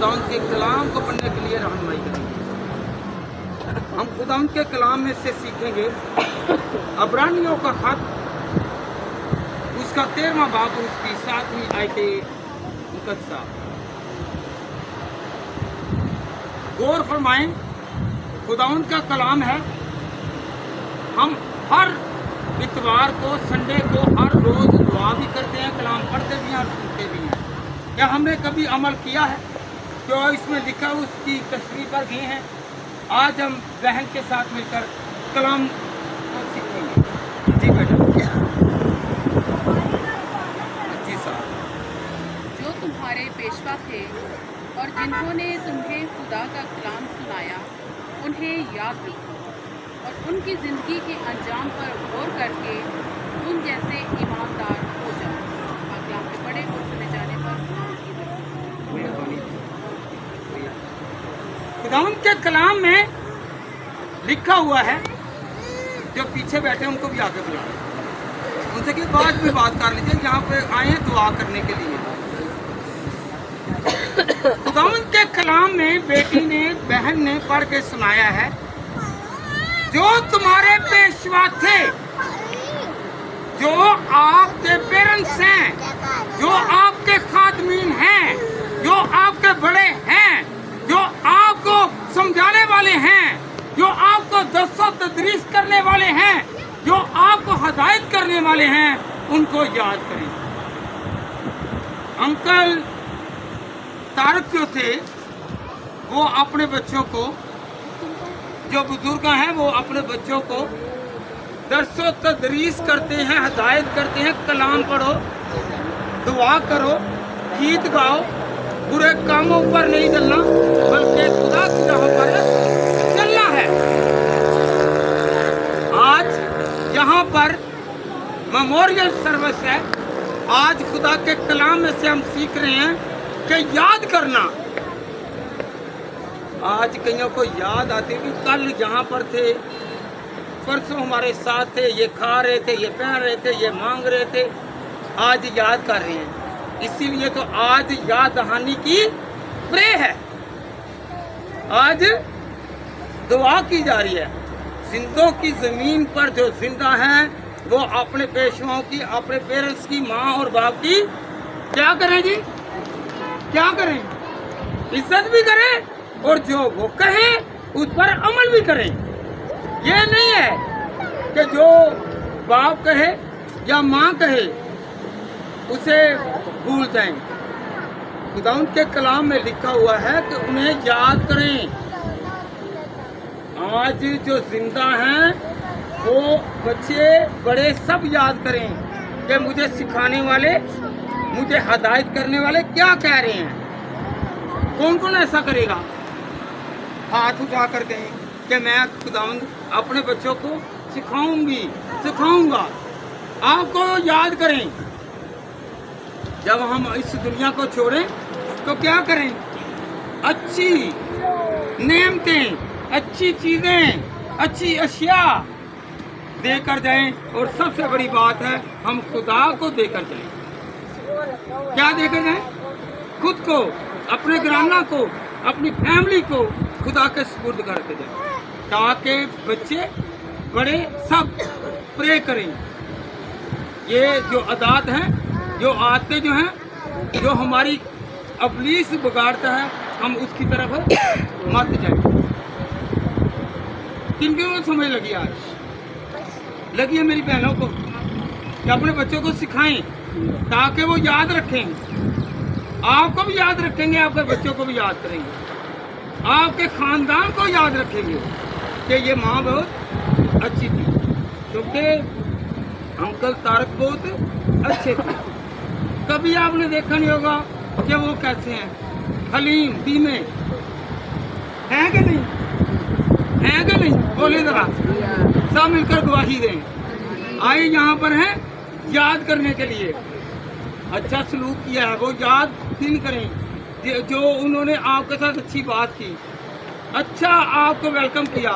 खुदावंद के कलाम को पढ़ने के लिए रहनुमाई करेंगे। हम खुदावंद के कलाम में से सीखेंगे अब्रानियों का खत, उसका 13वां बाब, उसकी 7वीं आयत मुकद्दसा। गौर फरमाएं, खुदावंद का कलाम है। हम हर इतवार को, संडे को, हर रोज दुआ भी करते हैं, कलाम पढ़ते भी हैं और सुनते भी हैं। क्या हमने कभी अमल किया है जो इसमें लिखा उसकी तशरीह पर गए हैं? आज हम बहन के साथ मिलकर कलाम सीखेंगे। जी बेटा। जी साहब। जो तुम्हारे पेशवा थे और जिन्होंने तुम्हें खुदा का कलाम सुनाया, उन्हें याद रखो और उनकी ज़िंदगी के अंजाम पर गौर करके उन जैसे ईमानदार हो जाओ। कलाम के पढ़े और सुने जाने पर खुदावंद के कलाम में लिखा हुआ है, जो पीछे बैठे उनको भी आगे बुलाओ, उनसे की बाद में बात कर लीजिए, यहाँ पे आए दुआ करने के लिए। खुदावंद के कलाम में बेटी ने, बहन ने पढ़ के सुनाया है, जो तुम्हारे पेशवा थे, जो आपके पेरेंट्स हैं, जो आपके खादमीन हैं, जो आपके बड़े हैं, जो आपको समझाने वाले हैं, जो आपको दर्सो तदरीस करने वाले हैं, जो आपको हदायत करने वाले हैं, उनको याद करें। अंकल तारक जो थे, वो अपने बच्चों को, जो बुजुर्ग हैं, वो अपने बच्चों को दर्सो तदरीस करते हैं, हदायत करते हैं। कलाम पढ़ो, दुआ करो, गीत गाओ, बुरे कामों पर नहीं चलना, बल्कि खुदा की राह पर चलना है। आज यहाँ पर मेमोरियल सर्विस है। आज खुदा के कलाम में से हम सीख रहे हैं कि याद करना। आज कईयों को याद आती कि कल यहाँ पर थे, परसों हमारे साथ थे, ये खा रहे थे, ये पहन रहे थे, ये मांग रहे थे, आज याद कर रहे हैं। इसीलिए तो आज याद दहानी की प्रे है, आज दुआ की जा रही है। जिंदों की जमीन पर जो जिंदा हैं, वो अपने पेशवाओं की, अपने पेरेंट्स की, माँ और बाप की क्या करें जी? क्या करें? इज्जत भी करें और जो वो कहें उस पर अमल भी करें। ये नहीं है कि जो बाप कहे या माँ कहे उसे भूल जाएं। खुदावंद के कलाम में लिखा हुआ है कि उन्हें याद करें। आज जो जिंदा हैं, वो बच्चे बड़े सब याद करें कि मुझे सिखाने वाले, मुझे हदायत करने वाले क्या कह रहे हैं। कौन कौन ऐसा करेगा? हाथ उठा कर कहें कि मैं खुदावंद अपने बच्चों को सिखाऊंगा। आपको याद करें। जब हम इस दुनिया को छोड़ें तो क्या करें? अच्छी नेमतें, अच्छी चीजें, अच्छी अशिया देकर जाएं। और सबसे बड़ी बात है, हम खुदा को देकर जाएं। क्या देकर जाएं? खुद को, अपने घराना को, अपनी फैमिली को खुदा के सुपुर्द करके जाएं, ताकि बच्चे बड़े सब प्रे करें। ये जो आदत हैं, जो आदतें जो हैं, जो हमारी अबलीस बिगाड़ता है, हम उसकी तरफ मत जाएं। किन समझ लगी? आज लगी है मेरी बहनों को कि अपने बच्चों को सिखाएं ताकि वो याद रखें। आपको भी याद रखेंगे, आपके बच्चों को भी याद करेंगे, आपके खानदान को याद रखेंगे कि ये माँ बहुत अच्छी थी, क्योंकि अंकल तारक बहुत अच्छे थे। कभी आपने देखा नहीं होगा कि वो कैसे हैं, हलीम, धीमे हैं कि नहीं? हैं कि नहीं? बोले जरा, सब मिलकर गवाही दें। आए यहाँ पर हैं याद करने के लिए। अच्छा सलूक किया है, वो याद दिन करें। जो उन्होंने आपके साथ अच्छी बात की, अच्छा आपको वेलकम किया,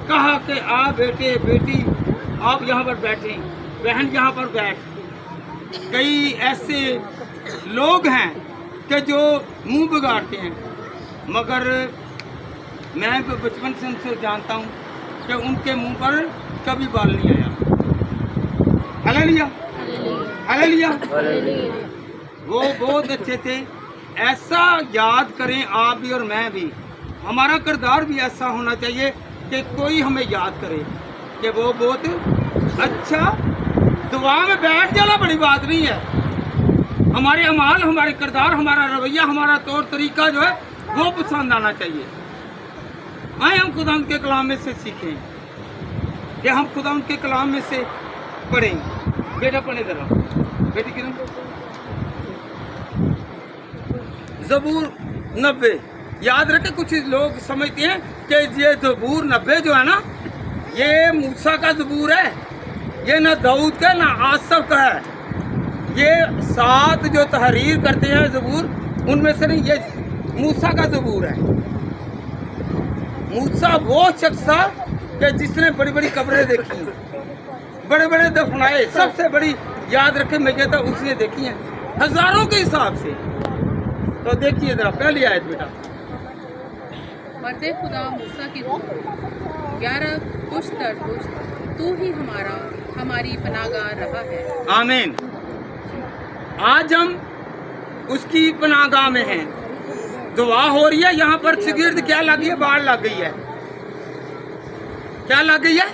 कहा कि आप बेटे बेटी आप यहाँ पर बैठें, बहन यहाँ पर बैठ। कई ऐसे लोग हैं कि जो मुंह बिगाड़ते हैं, मगर मैं तो बचपन से उनसे जानता हूँ कि उनके मुंह पर कभी बाल नहीं आया। Hallelujah, hallelujah. वो बहुत अच्छे थे। ऐसा याद करें आप भी और मैं भी, हमारा किरदार भी ऐसा होना चाहिए कि कोई हमें याद करे कि वो बहुत अच्छा। दुआ में बैठ जाना बड़ी बात नहीं है। हमारे अमाल, हमारे किरदार, हमारा रवैया, हमारा तौर तरीका जो है वो पसंद आना चाहिए। आए हम खुदा के कलाम में से सीखें, कि हम खुदा के कलाम में से पढ़ें। बेटा पढ़े जरा, बेटी किरण। ज़बूर 90। याद रखें, कुछ लोग समझते हैं कि ये ज़बूर 90 जो है ना, ये मूसा का ज़बूर है, ये ना दाऊद का ना आसफ का है। ये 7 जो तहरीर करते हैं ज़बूर, उनमें से नहीं, ये मूसा का ज़बूर है। मूसा वो शख्स था कि जिसने बड़ी बड़ी कब्रें देखी, बड़े बड़े दफनाए। सबसे बड़ी याद रखें मैयत उसने देखी है, हजारों के हिसाब से। तो देखिए जरा पहली आयत बेटा। मर्दे खुदा मूसा की दुआ, 11 पुश्त दर पुश्त तू ही हमारी पनाहगाह रहा है। आमीन। आज हम उसकी पनाहगाह में हैं। दुआ हो रही है। यहाँ पर शिगिर्द क्या लगी है? बाढ़ लग गई है। क्या लग गई है?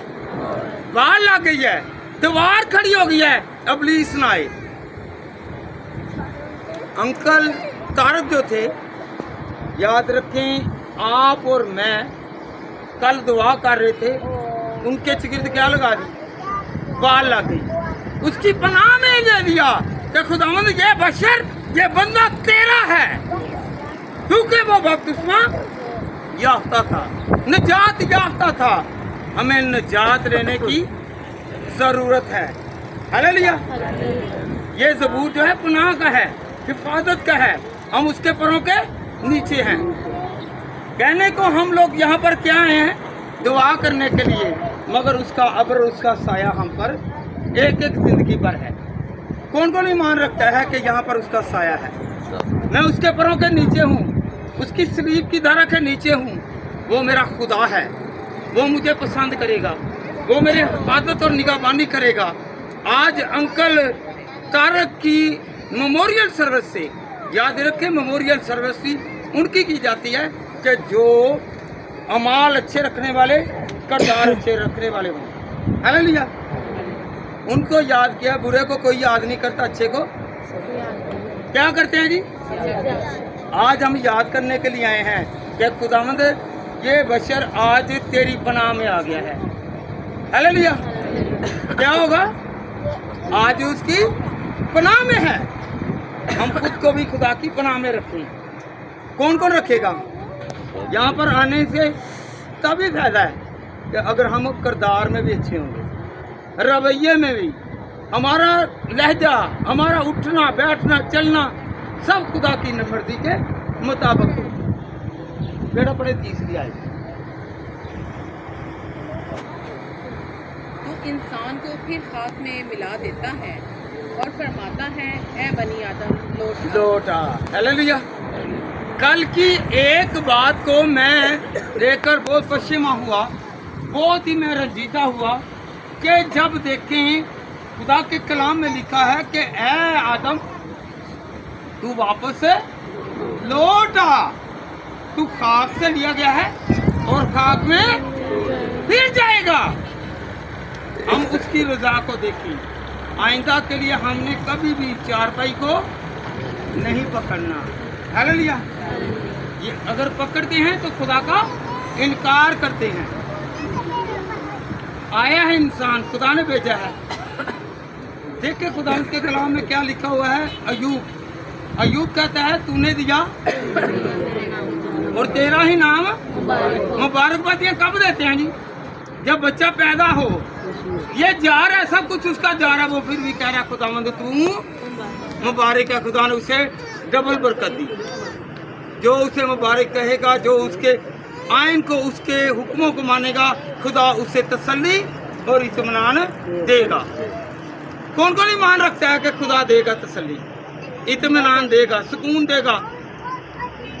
बाढ़ लग गई है। दीवार खड़ी हो गई है। इब्लीस ना आए। अंकल तारक जो थे, याद रखें, आप और मैं कल दुआ कर रहे थे, उनके शिगिर्द क्या लगा दी? बाढ़ लग गई। उसकी पनाह में ले दिया कि खुदावंद ये बशर, ये बंदा तेरा है, क्योंकि वो बपतिस्मा याफ्ता था, निजात याफ्ता था। हमें निजात लेने की जरूरत है। हालेलुया। ये ज़बूर जो है पनाह का है, हिफाजत का है। हम उसके परों के नीचे हैं। कहने को हम लोग यहाँ पर क्या आए हैं? दुआ करने के लिए, मगर उसका अब्र, उसका साया हम पर एक एक जिंदगी पर है। कौन कौन ईमान रखता है कि यहाँ पर उसका साया है? मैं उसके परों के नीचे हूँ, उसकी सलीब की धारा के नीचे हूँ। वो मेरा खुदा है, वो मुझे पसंद करेगा, वो मेरी हिफाजत और निगहबानी करेगा। आज अंकल तारक की मेमोरियल सर्विस से, याद रखें, मेमोरियल सर्विस भी उनकी की जाती है कि जो अमाल अच्छे रखने वाले, किरदार अच्छे रखने वाले हों। हालेलुया। उनको याद किया। बुरे को कोई याद नहीं करता, अच्छे को क्या करते हैं जी? आज हम याद करने के लिए आए हैं कि खुदावंद ये बशर आज तेरी पनाह में आ गया है। हालेलुया। क्या होगा? आज उसकी पनाह में है। हम खुद को भी खुदा की पनाह में रखें। कौन कौन रखेगा? यहाँ पर आने से तभी फायदा है कि अगर हम किरदार में भी अच्छे होंगे, रवैये में भी, हमारा लहजा, हमारा उठना बैठना चलना सब खुदा की मर्जी के मुताबिक हो। बेटा पढ़े तीसरी आयत। तू इंसान को फिर खाक में मिला देता है और फरमाता है, ए बनी आदम लौट आ। हालेलुया। कल की एक बात को मैं देखकर बहुत पश्चिमा हुआ, बहुत ही मैं रंजीदा हुआ कि जब देखें खुदा के कलाम में लिखा है कि ए आदम तू वापस लौट आ, तू खाक से लिया गया है और खाक में फिर जाएगा। हम उसकी रजा को देखें। आइंदा के लिए हमने कभी भी चारपाई को नहीं पकड़ना। हालेलुया। ये अगर पकड़ते हैं तो खुदा का इनकार करते हैं। आया है इंसान, खुदा ने भेजा है। देखिए खुदा के कलाम में क्या लिखा हुआ है। अयूब कहता है तूने दिया और तेरा ही नाम मुबारकबादियाँ कब देते हैं जी? जब बच्चा पैदा हो। ये जा रहा है, सब कुछ उसका जा रहा है, वो फिर भी कह रहा है खुदावंद तू मुबारक है। खुदा ने उसे डबल बरकत दी। जो उसे मुबारक कहेगा, जो उसके आइन को, उसके हुक्मों को मानेगा, खुदा उसे तसल्ली और इत्मीनान देगा। कौन कौन ईमान रखता है कि खुदा देगा तसल्ली, इत्मीनान देगा, सुकून देगा?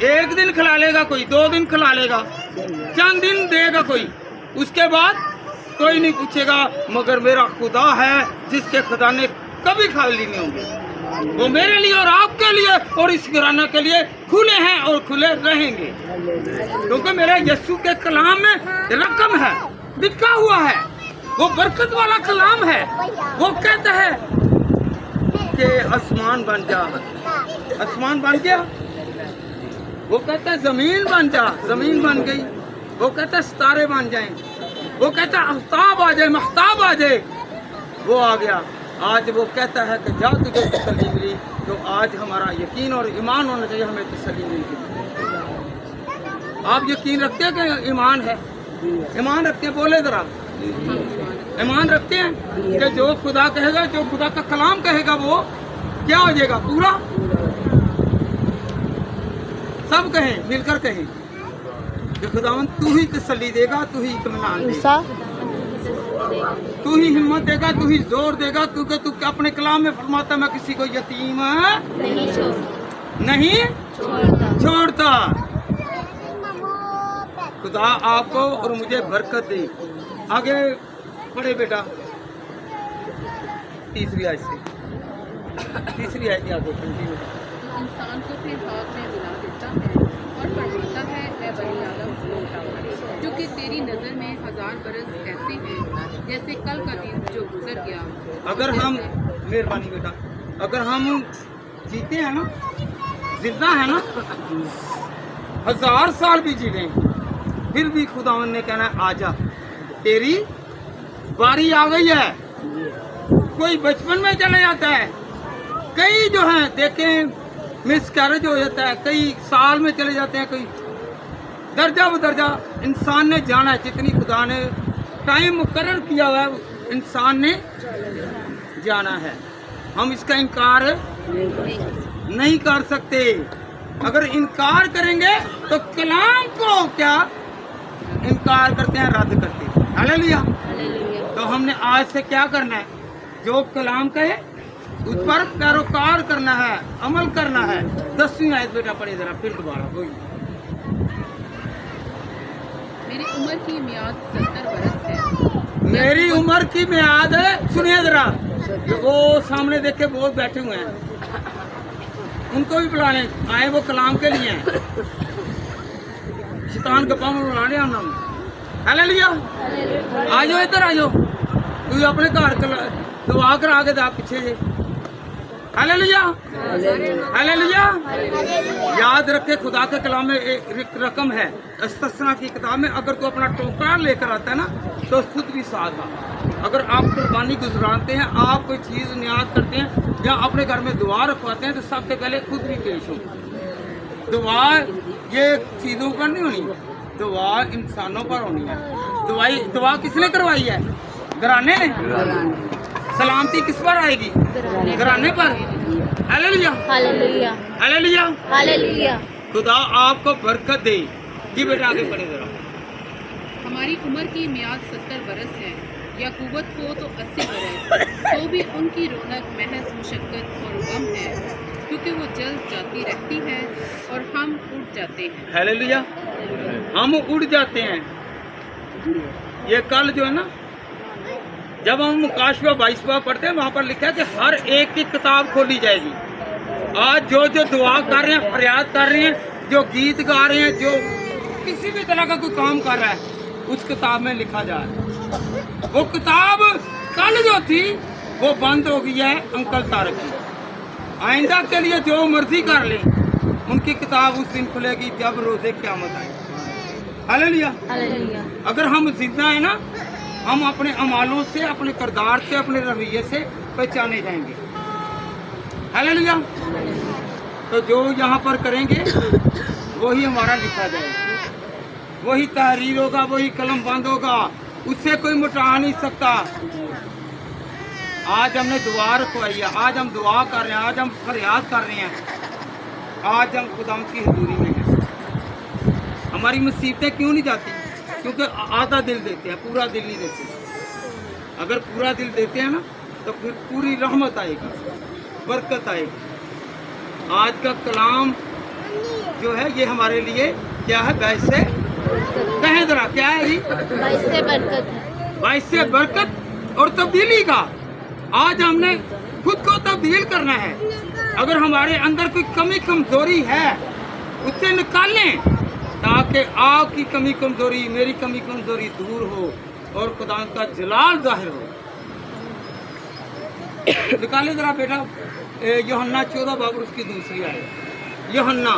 एक दिन खिला लेगा कोई, 2 दिन खिला लेगा, चंद दिन देगा कोई, उसके बाद कोई नहीं पूछेगा। मगर मेरा खुदा है जिसके खजाने कभी खाली नहीं होंगे। वो मेरे लिए और आपके लिए और इस घराना के लिए खुले हैं और खुले रहेंगे, क्योंकि मेरे यीशु के कलाम में रकम है, लिखा हुआ है, वो बरकत वाला कलाम है। वो कहता है कि आसमान बन जा, आसमान बन गया। वो कहता है जमीन बन जा, जमीन बन गई। वो कहता है सितारे बन जाएं। वो कहता है आफ्ताब आ जाए, महताब आ जाए, वो आ गया। आज वो कहता है कि जा तुझे तसल्ली मिली, तो आज हमारा यकीन और ईमान होना चाहिए, हमें तसल्ली मिल गई। आप यकीन रखते हैं कि ईमान है? ईमान रखते हैं? बोले जरा, ईमान रखते हैं कि जो खुदा कहेगा, जो खुदा का कलाम कहेगा, वो क्या हो जाएगा? पूरा। सब कहें, मिलकर कहें कि खुदावंद तू ही तसल्ली देगा, तू ही इत्मीनान देगा, तू ही हिम्मत देगा, तू ही जोर देगा, क्योंकि तू अपने कलाम में फरमाता मैं किसी को यतीम नहीं छोड़ता। खुदा आपको और मुझे बरकत दे। आगे पढ़े बेटा, तीसरी आयत से, तीसरी आयत की आगे कंटिन्यू। इंसान को फिर हाथ में मिला देता है और फरमाता है ऐ बनी आदम लौट आओ, जो कि तेरी नज़र में 1000 बरस ऐसे हैं जैसे कल का दिन जो गुजर गया। अगर हम, मेहरबानी बेटा, अगर हम जीते हैं ना, जिंदा है ना, 1000 साल भी जी लें, फिर भी खुदावन ने कहना है आजा, तेरी बारी आ गई है। कोई बचपन में चला जाता है, कई जो है देखें मिस कैरेज हो जाता है, कई साल में चले जाते हैं, कोई दर्जा बदर्जा इंसान ने जाना है। जितनी खुदा ने टाइम मुकर्रर किया हुआ है, इंसान ने जाना है। हम इसका इनकार नहीं कर सकते। अगर इनकार करेंगे तो कलाम को क्या इनकार करते हैं, रद्द करते हैं। हालेलुया। तो हमने आज से क्या करना है? जो कलाम कहे उस पर पैरोकार करना है, अमल करना है। 10वीं आयत बेटा पढ़े जरा, फिर दोबारा कोई। मेरी उम्र की मियाद 70 बरस है। मेरी उम्र की मियाद है, सुनिए जरा, वो सामने देख के बहुत बैठे हुए हैं, उनको भी बुलाने आए, वो कलाम के लिए हैं। शैतान के पाँव में बुलाने हम हालेलुया। आ जाओ इधर, आ जाओ, तू अपने घर दुआ करा के आप पीछे जे। Hallelujah, hallelujah. याद रखे खुदा के कलाम में एक रकम है, इस्तस्ना की किताब में। अगर तू अपना टोकरा लेकर आता है ना, तो खुद भी साथ आ। अगर आप कुर्बानी गुजराते हैं, आप कोई चीज़ नियाद करते हैं या अपने घर में दुआ रखवाते हैं, तो सबसे पहले खुद भी पेश हो। दुआ ये चीज़ों पर नहीं होनी, दुआ इंसानों पर होनी है। दुआ किसने करवाई है? घराने ने। सलामती किस पर आएगी? घराने पर। Hallelujah, hallelujah, hallelujah, hallelujah. खुदा आपको बरकत दे। जी बेटा आगे पढ़े जरा। हमारी उम्र की मियाद 70 बरस है, या कुव्वत को तो 80 बरस, तो भी उनकी रौनक महज मुशक्कत और गम है, क्योंकि वो जल्द जाती रहती है और हम उठ जाते हैं। हालेलुया, हम उड़ जाते हैं। ये कल जो है ना, जब हम मुकाशवा 22वां पढ़ते हैं, वहाँ पर लिखा है कि हर एक की किताब खोली जाएगी। आज जो जो दुआ कर रहे हैं, फरियाद कर रहे हैं, जो गीत गा रहे हैं, जो किसी भी तरह का कोई काम कर रहा है, उस किताब में लिखा जा रहा है। वो किताब कल जो थी वो बंद हो गई है अंकल तारक की। आइंदा के लिए जो मर्जी कर लें, उनकी किताब उस दिन खुलेगी जब रोजे क़यामत आए। Hallelujah, hallelujah. अगर हम जिंदा है ना, हम अपने अमालों से, अपने किरदार से, अपने रवैये से पहचाने जाएंगे। हालेलुया। तो जो यहाँ पर करेंगे वही हमारा लिखा जाएगा, वही तहरीर होगा, वही कलम बंद होगा, उससे कोई मिटा नहीं सकता। आज हमने दुआ रखवाई है, आज हम दुआ कर रहे हैं, आज हम फरियाद कर रहे हैं, आज हम खुदा की हुजूरी में हैं। हमारी मुसीबतें क्यों नहीं जाती? क्योंकि आधा दिल देते हैं, पूरा दिल नहीं देते। अगर पूरा दिल देते हैं ना, तो फिर पूरी रहमत आएगी, बरकत आएगी। आज का कलाम जो है ये हमारे लिए क्या है, बाइस से कहें जरा क्या है जी, बाइस से बरकत है। बाइस से बरकत और तब्दीली का। आज हमने खुद को तब्दील करना है। अगर हमारे अंदर कोई कमी कमजोरी है उससे निकालें, ताकि आपकी कमी कमजोरी, मेरी कमी कमजोरी दूर हो और खुदा का जलाल जाहिर हो। निकाले जरा बेटा यूहन्ना 14 बाब उसकी दूसरी आयत। यूहन्ना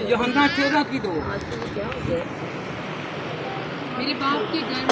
यूहन्ना 14 की 2। मेरे बाप के घर में